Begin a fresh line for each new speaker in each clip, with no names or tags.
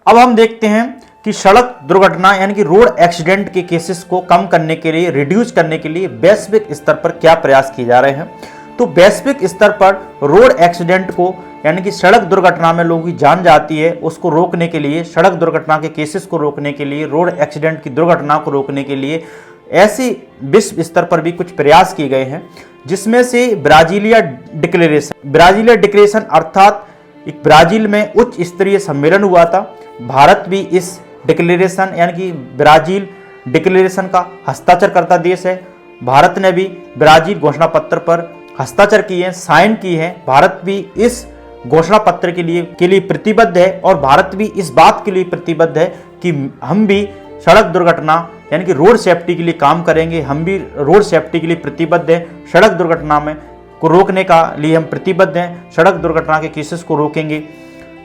अब हम देखते हैं कि सड़क दुर्घटना यानी कि रोड एक्सीडेंट के केसेस को कम करने के लिए, रिड्यूस करने के लिए वैश्विक स्तर पर क्या प्रयास किए जा रहे हैं। तो वैश्विक स्तर पर रोड एक्सीडेंट को यानी कि सड़क दुर्घटना में लोगों की जान जाती है उसको रोकने के लिए, सड़क दुर्घटना के केसेस को रोकने के लिए, रोड एक्सीडेंट की दुर्घटना को रोकने के लिए ऐसे विश्व स्तर पर भी कुछ प्रयास किए गए हैं, जिसमें से ब्राजीलिया डिक्लेरेशन अर्थात एक ब्राजील में उच्च स्तरीय सम्मेलन हुआ था। भारत भी इस डिक्लेरेशन यानी कि ब्राजील डिक्लेरेशन का हस्ताक्षर करता देश है। भारत ने भी ब्राजील घोषणा पत्र पर हस्ताक्षर किए हैं, साइन की है। भारत भी इस घोषणा पत्र के लिए प्रतिबद्ध है और भारत भी इस बात के लिए प्रतिबद्ध है कि हम भी सड़क दुर्घटना यानी कि रोड सेफ्टी के लिए काम करेंगे। हम भी रोड सेफ्टी के लिए प्रतिबद्ध हैं, सड़क दुर्घटना में को रोकने का लिए हम प्रतिबद्ध हैं, सड़क दुर्घटना के केसेस को रोकेंगे।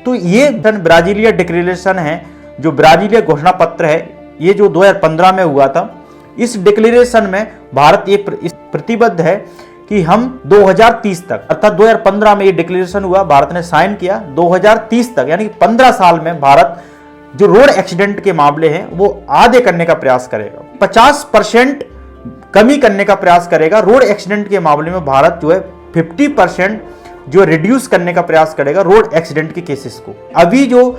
तो ये ब्राजीलिया डिक्लेरेशन है, जो ब्राजीलिया घोषणा पत्र है, ये जो 2015 में हुआ था। इस डिक्लेरेशन में भारत ये प्रतिबद्ध है कि हम 2030 तक, अर्थात 2015 में ये डिक्लेरेशन हुआ, भारत ने साइन किया, 2030 तक यानी कि 15 साल में भारत जो रोड एक्सीडेंट के मामले हैं वो आधे करने का प्रयास करेगा, 50% कमी करने का प्रयास करेगा। रोड एक्सीडेंट के मामले में भारत जो है 50% जो रिड्यूस करने का प्रयास करेगा रोड एक्सीडेंट के केसेस को। अभी जो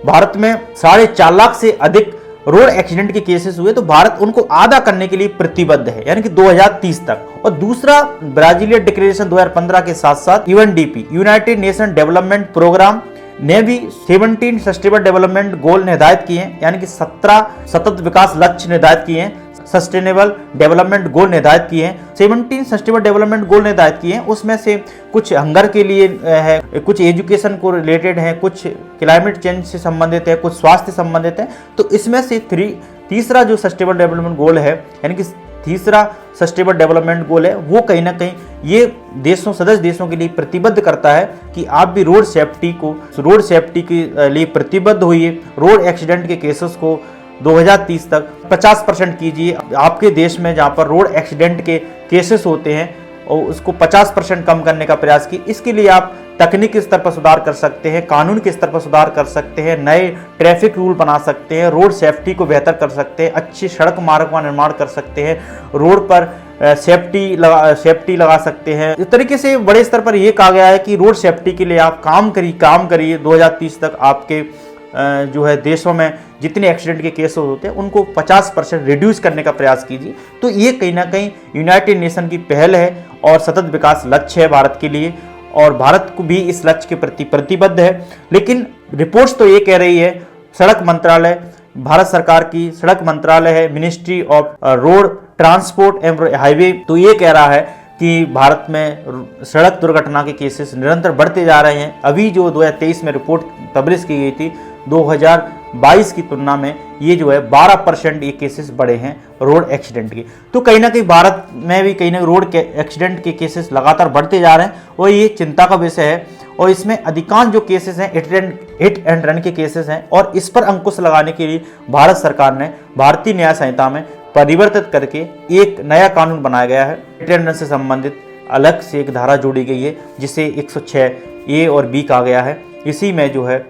भारत में 4.5 लाख से अधिक रोड एक्सीडेंट के केसेस हुए, तो भारत उनको आधा करने के लिए प्रतिबद्ध है यानी कि 2030 तक। और दूसरा ब्राजीलिया डिक्लेरेशन 2015 के साथ साथ UNDP United Nation Development Programme ने भी 17 सस्टेनेबल डेवलपमेंट गोल निर्धारित किए हैं, यानी कि 17 सतत विकास लक्ष्य निर्धारित किए हैं, सस्टेनेबल डेवलपमेंट गोल निर्धारित किए हैं। 17 सस्टेनेबल डेवलपमेंट गोल निर्धारित किए हैं, उसमें से कुछ हंगर के लिए है, कुछ एजुकेशन को रिलेटेड है, कुछ क्लाइमेट चेंज से संबंधित है, कुछ स्वास्थ्य संबंधित है। तो इसमें से तीसरा जो सस्टेनेबल डेवलपमेंट गोल है यानी कि तीसरा सस्टेनेबल डेवलपमेंट गोल है, वो कहीं ना कहीं ये सदस्य देशों के लिए प्रतिबद्ध करता है कि आप भी रोड सेफ्टी के लिए प्रतिबद्ध होइए। रोड एक्सीडेंट के केसेस को 2030 तक 50% कीजिए। आपके देश में जहाँ पर रोड एक्सीडेंट के केसेस होते हैं और उसको 50% कम करने का प्रयास की। इसके लिए आप तकनीकी स्तर पर सुधार कर सकते हैं, कानून के स्तर पर सुधार कर सकते हैं, नए ट्रैफिक रूल बना सकते हैं, रोड सेफ्टी को बेहतर कर सकते हैं, अच्छी सड़क मार्ग का निर्माण कर सकते हैं, रोड पर सेफ्टी लगा सकते हैं। इस तरीके से बड़े स्तर पर यह कहा गया है कि रोड सेफ्टी के लिए आप काम करिए। 2030 तक आपके जो है देशों में जितने एक्सीडेंट के केसेस होते हैं उनको 50% रिड्यूस करने का प्रयास कीजिए। तो ये कहीं ना कहीं यूनाइटेड नेशन की पहल है और सतत विकास लक्ष्य है भारत के लिए, और भारत को भी इस लक्ष्य के प्रति प्रतिबद्ध है। लेकिन रिपोर्ट्स तो ये कह रही है, सड़क मंत्रालय, भारत सरकार की सड़क मंत्रालय है, ministry of road transport and highway, तो ये कह रहा है कि भारत में सड़क दुर्घटना के केसेस निरंतर बढ़ते जा रहे हैं। अभी जो 2023 में रिपोर्ट पब्लिश की गई थी, 2022 की तुलना में ये जो है 12% ये केसेस बढ़े हैं रोड एक्सीडेंट के। तो कहीं ना कहीं भारत में भी कहीं ना रोड के एक्सीडेंट के केसेस लगातार बढ़ते जा रहे हैं और ये चिंता का विषय है। और इसमें अधिकांश जो केसेस हैं हिट एंड रन के केसेस हैं, और इस पर अंकुश लगाने के लिए भारत सरकार ने भारतीय न्याय संहिता में परिवर्तित करके एक नया कानून बनाया गया है। हिट एंड रन से संबंधित अलग से एक धारा जोड़ी गई है जिसे 106 ए और बी कहा गया है। इसी में जो है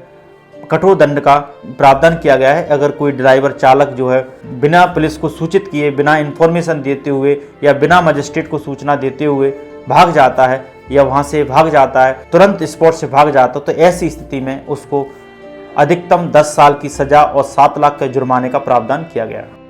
कठोर दंड का प्रावधान किया गया है। अगर कोई ड्राइवर चालक जो है बिना पुलिस को सूचित किए, बिना इन्फॉर्मेशन देते हुए या बिना मजिस्ट्रेट को सूचना देते हुए भाग जाता है या वहां से भाग जाता है, तुरंत स्पॉट से भाग जाता है, तो ऐसी स्थिति में उसको अधिकतम 10 साल की सजा और 7 लाख के जुर्माने का प्रावधान किया गया है।